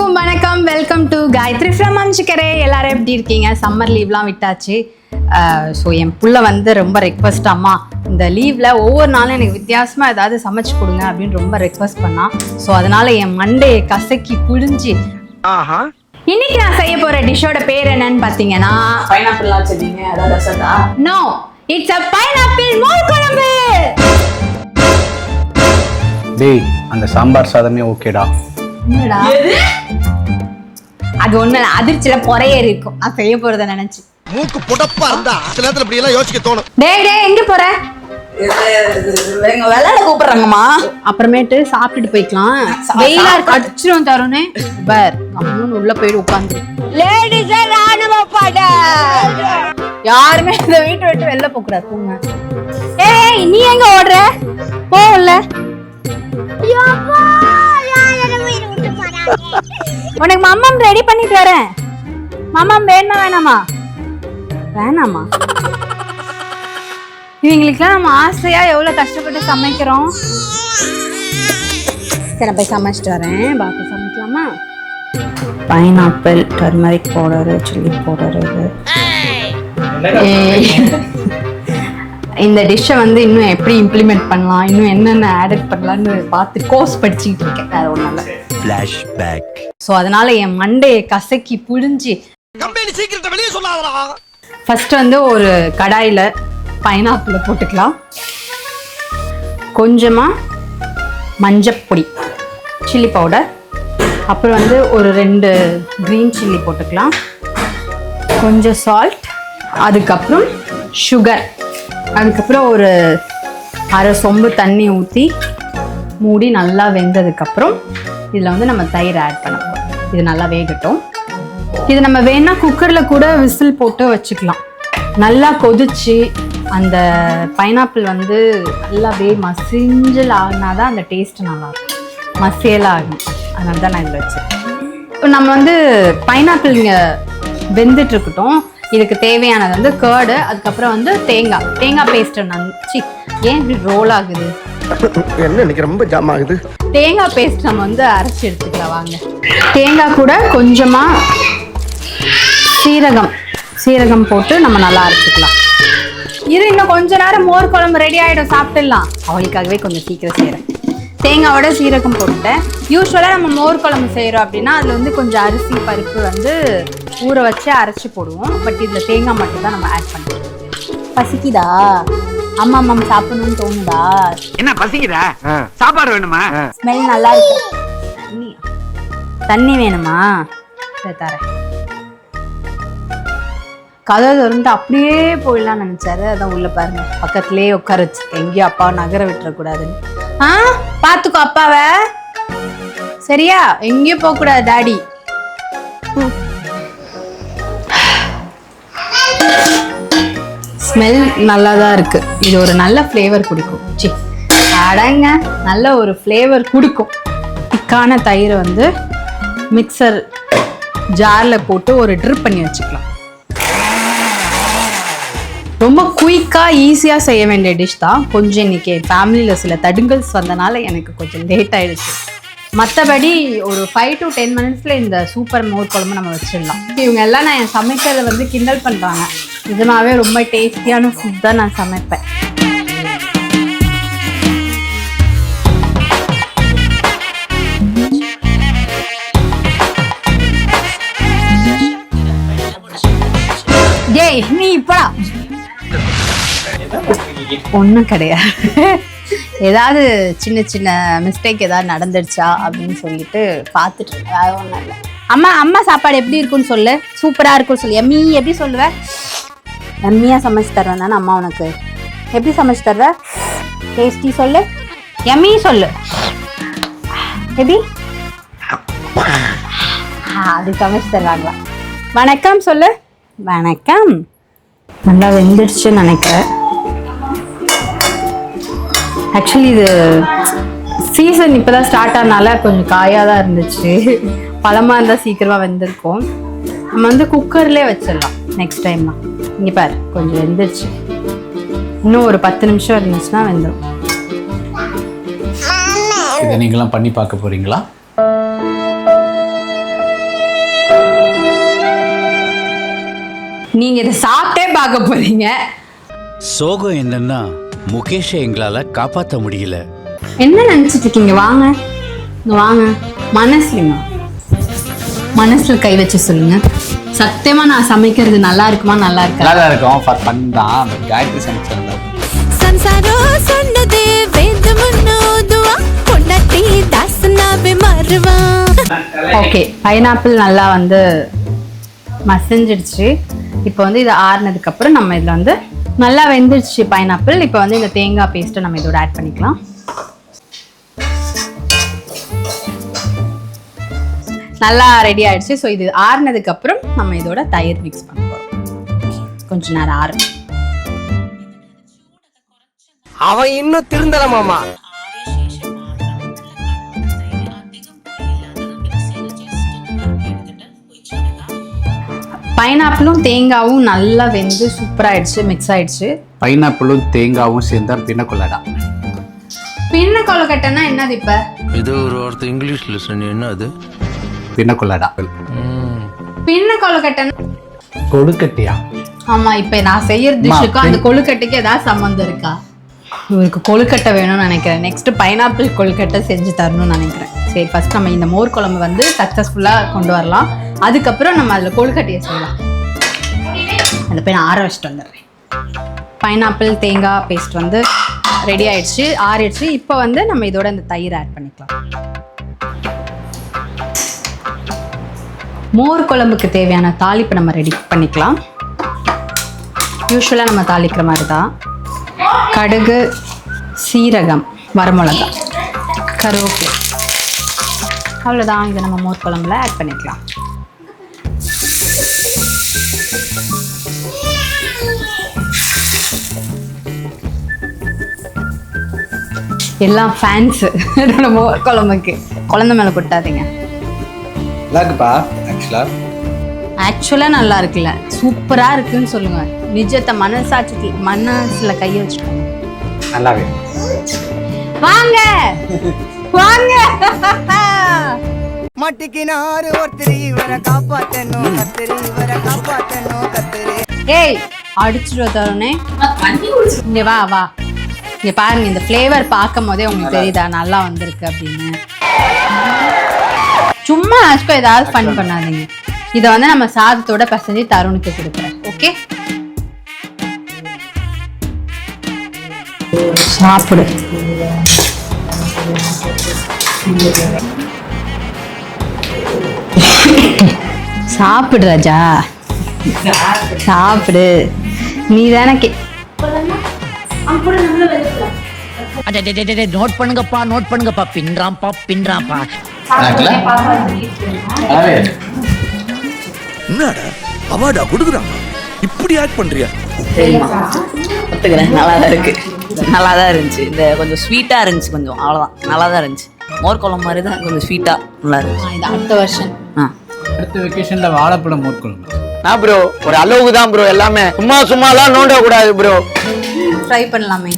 எல்லாருக்கும் வணக்கம். Welcome to Gayathri from அம்சிக்கரே. எல்லாரும் எப்படி இருக்கீங்க? சம்மர் லீவ்லாம் விட்டாச்சு. ஸோ என் புள்ள வந்து ரொம்ப ரெக்வஸ்ட், அம்மா இந்த லீவில் ஒவ்வொரு நாளும் எனக்கு வித்தியாசமாக ஏதாவது சமைச்சு கொடுங்க அப்படின்னு ரொம்ப ரெக்வஸ்ட் பண்ணான். ஸோ அதனால என் மண்டையை கசக்கி புழிஞ்சு இன்னைக்கு நான் செய்ய போற டிஷ்ஷோட பேர் என்னன்னு பார்த்தீங்கன்னா பைனாப்பிள்லாம் வச்சிருக்கீங்க, அதான் ரசத்தா? நோ, இட்ஸ் a பைனாப்பிள் மோர் குழம்பு. டேய், அந்த சாம்பார் சாதமே ஓகேடா. என்னடா அது ஒண்ணு அதிர்ச்சியில பொறையேறி இருக்கும் நான் செய்ய போறத நினைச்சு. மூக்கு புடப்பா இருந்தா சில நேரத்துல இப்படி எல்லாம் யோசிக்க தோணும். டேய் எங்க போற? எங்க விளையாட கூப்பிடுறாங்கம்மா. அப்புறமேட்டு சாப்பிட்டுட்டு போய்க்கலாம். வெயிலா இருக்கு, அடிச்சிரும் தருணே. பர் அம்முன்னு உள்ள போயிட்டு உட்கார்ந்து லேடிஸ் ராணுவ பட யாருமே இந்த வீட்டை விட்டு வெளில போக்கூடாது. போங்க. ஏய் நீ எங்க ஓடுற? போகல. உனக்கு மம்மம் ரெடி பண்ணிட்டு வரேன். மம்மம் வேணுமா வேணாமா? வேணாமா? இவங்களுக்குலாம் நம்ம ஆசையா எவ்வளவு கஷ்டப்பட்டு சமைக்கிறோம். சரி போய் சமைச்சிட்டு வரேன். பாக்கி சமைக்கலாமா? Pineapple, turmeric powder, chilli powder. இந்த டிஷ்ஷை வந்து இன்னும் எப்படி இம்ப்ளிமெண்ட் பண்ணலாம், இன்னும் என்னென்ன ஆட் பண்ணலாம்னு பார்த்து கோர்ஸ் படிச்சுக்கிட்டு இருக்கேன். வேற ஒன்றும் இல்லை. ஸோ அதனால என் மண்டையை கசக்கி புழிஞ்சு ஃபர்ஸ்ட் வந்து ஒரு கடாயில பைனாப்பிள போட்டுக்கலாம். கொஞ்சமா மஞ்சப்பொடி, சில்லி பவுடர், அப்புறம் வந்து ஒரு 2 கிரீன் சில்லி போட்டுக்கலாம், கொஞ்சம் சால்ட், அதுக்கப்புறம் சுகர், அதுக்கப்புறம் ஒரு அரை சொம்பு தண்ணி ஊற்றி மூடி நல்லா வெந்ததுக்கப்புறம் இதில் வந்து நம்ம தயிர் ஆட் பண்ண போகிறோம். இது நல்லா வேகட்டும். இது நம்ம வேணா குக்கரில் கூட விசில் போட்டு வச்சுக்கலாம். நல்லா கொதிச்சு அந்த பைனாப்பிள் வந்து நல்லா மசிஞ்சல் ஆகினாதான் அந்த டேஸ்ட் நல்லாயிருக்கும். மசியலாக ஆகணும், அதனால தான் நான் இதில் வச்சேன். இப்போ நம்ம வந்து பைனாப்பிள் இங்கே வெந்துட்டு இருக்கட்டும். இதுக்கு தேவையானது வந்து கர்டு, அதுக்கப்புறம் வந்து தேங்காய் பேஸ்ட்டு. ஏன் இப்படி ரோல் ஆகுது? என்ன இன்னைக்கு ரொம்ப ஜாம் ஆகுது. தேங்காய் பேஸ்ட் நம்ம வந்து அரைச்சி எடுத்துக்கலாம் வாங்க. தேங்காய் கூட கொஞ்சமா சீரகம் போட்டு நம்ம நல்லா அரைச்சிக்கலாம். இது இன்னும் கொஞ்ச நேரம் மோர் குழம்பு ரெடி ஆகிடும், சாப்பிட்டுடலாம். அவளுக்காகவே கொஞ்சம் சீக்கிரம் செய்கிறேன். தேங்காயோட சீரகம் போட்டுட்டேன். யூஸ்வலாக நம்ம மோர் குழம்பு செய்கிறோம் அப்படின்னா அதில் வந்து கொஞ்சம் அரிசி பருப்பு வந்து ஊற வச்சு அரைச்சி போடுவோம். பட் இதில் தேங்காய் மட்டும் தான் நம்ம ஆட் பண்ணுறோம். பசிக்குதா? அம்மா சாப்பிடணும்னு தோணுதா? என்ன பசிக்குதா? சாப்பாடு வேணுமா? ஸ்மெல் நல்லா இருக்கு. தண்ணி வேணுமா? தரேன். கதை திறந்து அப்படியே போயிடலாம் நினைச்சாரு. அதான் உள்ள பாருங்க, பக்கத்துலயே உட்கார வச்சிருக்கேன். எங்கேயும் அப்பா நகர விட்டுறக்கூடாதுன்னு. பாத்துக்கோ அப்பாவை, சரியா? எங்கேயும் போக கூடாது டாடி. ஸ்மெல் நல்லா தான் இருக்கு. இது ஒரு நல்ல ஃப்ளேவர் கொடுக்கும். அடங்க, நல்ல ஒரு ஃப்ளேவர் கொடுக்கும். திக்கான தயிரை வந்து மிக்சர் ஜாரில் போட்டு ஒரு ட்ரிப் பண்ணி வச்சுக்கலாம். ரொம்ப குயிக்காக ஈஸியாக செய்ய வேண்டிய டிஷ் தான். கொஞ்சம் இன்னைக்கு ஃபேமிலியில் சில தடுங்கல்ஸ் வந்தனால எனக்கு கொஞ்சம் லேட் ஆயிடுச்சு. மற்றபடி ஒரு 5 to 10 மினிட்ஸில் இந்த சூப்பர் மோர் குழம்பு நம்ம வச்சிடலாம். இவங்க எல்லாம் நான் என் சமைக்கிறத வந்து கிண்டல் பண்ணுறாங்க. நிஜமாவே ரொம்ப டேஸ்டியான ஃபுட் தான் நான் சமைப்பேன். ஏய் நீ இப்படா ஒன்றும் கிடையாது. ஏதாவது சின்ன சின்ன மிஸ்டேக் ஏதாவது நடந்துடுச்சா அப்படின்னு சொல்லிட்டு பார்த்துட்டு வேறு ஒன்றும் இல்லை. அம்மா சாப்பாடு எப்படி இருக்குன்னு சொல்லு. சூப்பராக இருக்குன்னு சொல்லு. எம்மி எப்படி சொல்லுவேன்? எம்மியாக சமைச்சு தருவேன் தானே அம்மா உனக்கு. எப்படி சமைச்சு தருவ? டேஸ்டி சொல்லு. எம்மி சொல்லு. எப்படி அது சமைச்சு தருவாங்களா? வணக்கம் சொல்லு. வணக்கம். நல்லா வெந்துடுச்சுன்னு நினைக்கிறேன். ஆக்சுவலி இது சீசன் இப்போ தான் ஸ்டார்ட் ஆனால கொஞ்சம் காயாக தான் இருந்துச்சு. பழமாக இருந்தால் சீக்கிரமாக வெந்திருக்கும். நம்ம வந்து குக்கர்லேயே வச்சிடலாம் நெக்ஸ்ட் டைம்லாம். இங்கே பாரு கொஞ்சம் வெந்துருச்சு. இன்னும் ஒரு 10 நிமிஷம் இருந்துச்சுன்னா வெந்துடும். இதை நீங்களாம் பண்ணி பார்க்க போறீங்களா? நீங்க இதை சாப்பிட்டே பார்க்க போறீங்க. சோகம் என்னன்னா முகேஷை எங்களால காப்பாற்ற முடியல. என்ன நினைச்சிட்டு இருக்கீங்க? வாங்க இங்க வாங்க. மனசுல கை வச்சு சொல்லுங்க. சத்தியமா நான் சமைக்கிறது நல்லா இருக்குமா நல்லா இருக்கா? நல்லா இருக்கும். ஃபார் ஃபன் தான். காயத்ரி சமைச்சிருந்தா संसारो சொன்னதே வேதமுன்னோதுவா பொன்னட்டி தாசனாவே மறவா. ஓகே, பைனாப்பிள் நல்லா வந்து மசிஞ்சிடுச்சு. இப்போ வந்து இது ஆறுனதுக்கு அப்புறம் நம்ம இதில் வந்து நல்லா வெந்துடுச்சு பைனாப்பிள். இப்போ வந்து இந்த தேங்காய் பேஸ்ட்டை நம்ம இதோட ஆட் பண்ணிக்கலாம். நல்லா ரெடி ஆயிடுச்சு. ஸோ இது ஆறுனதுக்கு அப்புறம் நம்ம இதோட தயிர் மிக்ஸ் பண்ண போகிறோம். கொஞ்ச நேரம் ஆறு. அவன் இன்னும் திருந்தல மாமா. பைனாப்பிளும் தேங்காவும் நல்லா வெந்து சூப்பராகிடுச்சு, மிக்ஸ் ஆயிடுச்சு. பைனாப்பிளும் தேங்காவும் சேர்ந்தா பின்னக்குள்ளடா. பின்ன கொழுக்கட்டைன்னா என்னது? இப்ப இது ஒரு வார்த்தை இங்கிலீஷ்ல சொன்னீங்க, என்ன அது? பின்னக்குள்ளடா. பின்ன கொழுக்கட்டைன்னா கொழுக்கட்டையா? ஆமா, இப்ப நான் செய்யற டிஷ்ஷுக்கும் அந்த கொழுக்கட்டைக்கு ஏதாவது சம்மந்தம் இருக்கா? இவருக்கு கொழுக்கட்டை வேணும்னு நினைக்கிறேன். நெக்ஸ்ட் பைனாப்பிள் கொழுக்கட்டை செஞ்சு தரணும்னு நினைக்கிறேன். சரி, ஃபர்ஸ்ட் நம்ம இந்த மோர் குழம்பு வந்து சக்ஸஸ்ஃபுல்லா கொண்டு வரலாம். அதுக்கப்புறம் நம்ம அதில் கொழுக்கட்டையை செய்யலாம். அந்த போய் நான் ஆற வச்சுட்டு வந்துடுறேன். பைனாப்பிள் தேங்காய் பேஸ்ட் வந்து ரெடி ஆயிடுச்சு, ஆறிடுச்சு. இப்போ வந்து நம்ம இதோட இந்த தயிர் ஆட் பண்ணிக்கலாம். மோர் குழம்புக்கு தேவையான தாளிப்பு நம்ம ரெடி பண்ணிக்கலாம். யூஸ்வலாக நம்ம தாளிக்கிற மாதிரி தான். கடுகு, சீரகம், வரமிளகா, கருவேப்பிலை, அவ்வளோதான். இதை நம்ம மோர் குழம்புல ஆட் பண்ணிக்கலாம். எல்லாம் ஃபேன்ஸு மோர் குழம்புக்கு. குழந்தை மேலே கொட்டாதீங்க. நல்லாக்குப்பா. ஆக்சுவலாக நல்லா இருக்குல்ல? சூப்பராக இருக்குன்னு சொல்லுங்க. நிஜத்தை மனசுல கையை வச்சுக்கோங்க. நல்லாவே. வாங்க வாங்க. மட்டிக்கினாரு ஒருத்தர் இவரை காப்பாத்தணும், கத்திரி இவரை காப்பாத்தணும், கத்திரி. ஏய், அடிச்சுட்டு தருணே. இங்க வா வா. இங்க பாருங்க, இந்த ஃப்ளேவர் பார்க்கும் போதே உங்களுக்கு தெரியுதா நல்லா வந்திருக்கு அப்படின்னு. சும்மா ஆஸ்கோ ஏதாவது ஃபன் பண்ணாதீங்க. இதை வந்து நம்ம சாதத்தோட பசஞ்சு தருணுக்கு கொடுக்குறேன். ஓகே, சாப்பிடு. சாப்பிடு ராஜா, சாப்பிடு. நீ தானே நோட் பண்ணுங்கப்பா பின்றாம்பா. என்னடா அவார்டா கொடுக்குறாங்க, இப்படி ஆக்ட் பண்றியா? ஒத்துக்கிறேன், நல்லா தான் இருக்கு, நல்லா தான் இருந்துச்சு. இந்த கொஞ்சம் ஸ்வீட்டா இருந்துச்சு, கொஞ்சம் அவ்வளோதான், நல்லா தான் இருந்துச்சு. மோர் குழம்பு மாதிரி தான், கொஞ்சம் ஸ்வீட்டா நல்லா இருந்துச்சு. இது அடுத்த வருஷம். அடுத்த வெக்கேஷன்ல வாழைப்பழம் மோர் குழம்பு. நான் ப்ரோ ஒரு அளவுக்கு தான் ப்ரோ, எல்லாமே சும்மாலாம் நோண்ட கூடாது ப்ரோ. ட்ரை பண்ணலாமே.